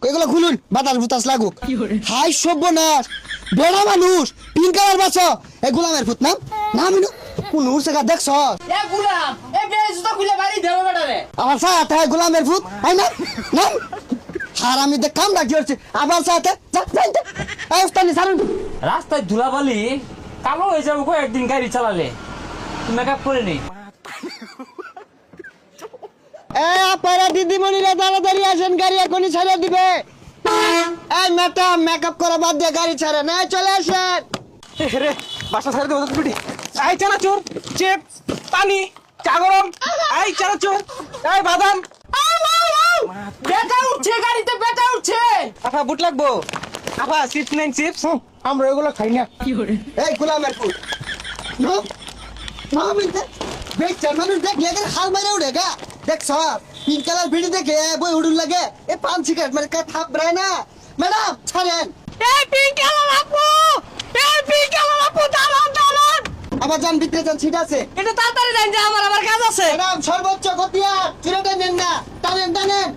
এগুলো খুলুন, বাতাস বুতাস লাগুক। হাই সর্বনাশ, বেড়া মানুষ পিঙ্ক কালার বাছো, এ গোলামের ফুট নাম নাম কোন উড়ছে গা দেখছ? এ গুলাম এ বে জুতা খুলে বাড়ি দেবে বেটারে। আমার সাথে গোলামের ফুট আই না নাম হারামি দেখ কাম রাখি হচ্ছে আবার সাথে যাইতে এই উস্তানি সারুন। রাস্তায় ধুলাবালি কালো হয়ে যাবো গো একদিন গাড়ি চালালে। মেকআপ করে নেই। এ আপনারা দিদিমণিরা তাড়াতাড়ি আসেন, গাড়ি এখনই ছেড়ে দিবে। এই ম্যাডাম মেকআপ করা বাদ দিয়ে গাড়ি ছাড়ে না, চলে আসেন। রে বাসা ছেড়ে দেবো তো পিটি। এই চানাচুর, চিপস, পানি, চা গরম, এই চানাচুর, এই বাদাম। বেটা উঠছে গাড়িতে, বেটা উঠছে। আপা বুট লাগবো? আপা চিপস নেন চিপস। আমরা এগুলো খাই না। এই গোলামের ফুট নো নো মিনতে বেচার মানুষ দেখলে এদের হাল মারে উঠে গা। দেখছ পিঙ্ক কালার ভিড়ি দেখে বই উড়ুন লাগে, এ পান সিগারেট মানে কা থাপ ব্রায় না। ম্যাডাম ছাড়েন। এই পিঙ্ক কালার আপু, এই পিঙ্ক কালার আপু দাঁড়ান দাঁড়ান। আবার যান ভিতরে যান, সিট আছে। এটা তাড়াতাড়ি যান যে আমার কাজ আছে। ম্যাডাম সর্বোচ্চ গতি আর চুরেটা নেন না, টানেন টানেন।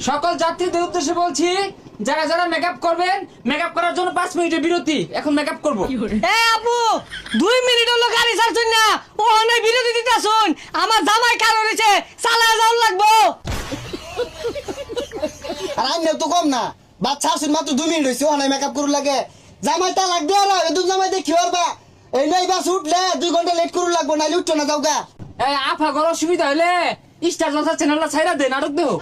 সকল যাত্রীদের উদ্দেশ্যে বলছি, যারা যারা মেকআপ করবেন, মেকআপ করার জন্য 5 মিনিটের বিরতি। এখন মেকআপ করব। এ আপু 2 মিনিট হলো গাড়ি ছাড়ছুন না, ও অনেক বিরতি দিতেছুন। আমার জামাই কালো রয়েছে, চালায় যাওয়ার লাগবো। আর আইনে তো কম না, বাচ্চা আসুন মাত্র 2 মিনিট হয়েছে, ওখানে মেকআপ করুন লাগে। জামাইটা লাগবে আর এদুম জামাই দেখি ওরবা এই নই বাস উঠলে 2 ঘন্টা লেট করুন লাগবো, নাইলে উঠছো না যাও গা। এই আফা গর অসুবিধা হলে স্টার জলসা চ্যানেলটা ছাইরা দে, নাটক দেও।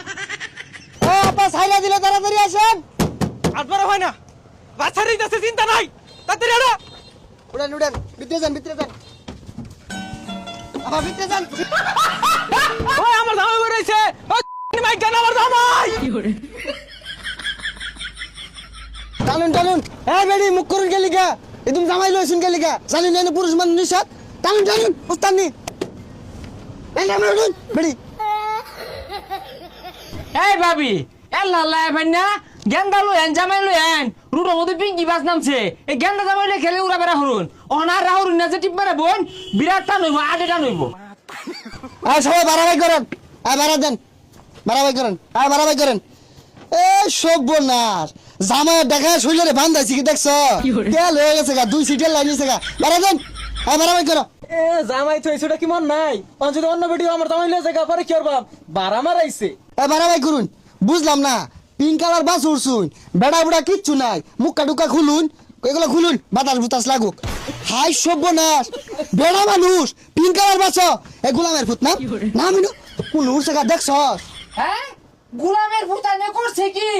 ও আপা সাইলা দিলে তাড়াতাড়ি আসেন। আটবার হয় না, বাচ্চা দিতেছে, চিন্তা নাই, তাড়াতাড়ি আনো। উড়েন উড়েন, ভিতরে যান ভিতরে যান, আপা ভিতরে যান। ওই আমার জামাই বেরোইছে, ওই মাইক গান আমার জামাই। টানুন টানুন, হ্যাঁ বেড়ি মুখ করুন গেলি গা, এদুম জামাই লইছুন গেলি গা, জানি না পুরুষ মানুষ নিশাত। টানুন টানুন উস্তানি এই নাম উঠুন বেড়ি। এই ভাবি এল্লা আল্লাহ ভাইনা গেন্দা লইন জামাই লইন রুটোর মধ্যে পিঙ্কি বাস নামছে। এই গেন্দা জামাই লই খেলে উড়া বেড়া হরুন, অনার রাহুর না যে টিপ মেরে বোন বিরাট টান হইব, আটে টান হইব। আর সবাই বাড়াবাই করেন, আর বাড়া দেন, বাড়াবাই করেন, আর বাড়াবাই করেন। এ সর্বনাশ, জামাই দেখা শরীরে বান্ধাইছি কি দেখছ? তেল হয়ে গেছে গা, 2 সিটের লাইন নিছে গা, বাড়া দেন, আর বাড়াবাই করো। এ জামাই তো এসেটা কি মন নাই, যদি অন্য ভিডিও আমার জামাই লয়ে জায়গা পরে কি করবাম, বাড়া মারাইছে। এ বাড়াবাই করুন, বুঝলাম না, পিঙ্ক কালার বাস উড়ছুন, বেড়া বুড়া কিচ্ছু নাই, মুখটা টুকা খুলুন, এগুলো খুলুন, বাতাস বুতাস লাগুক। হাই সর্বনাশ, বেড়া মানুষ পিঙ্ক কালার বাস, এ গোলামের ফুট নাম নাম কোন উড়ছে গা দেখছ? হ্যাঁ গুলামের ভূতানে করছে কি?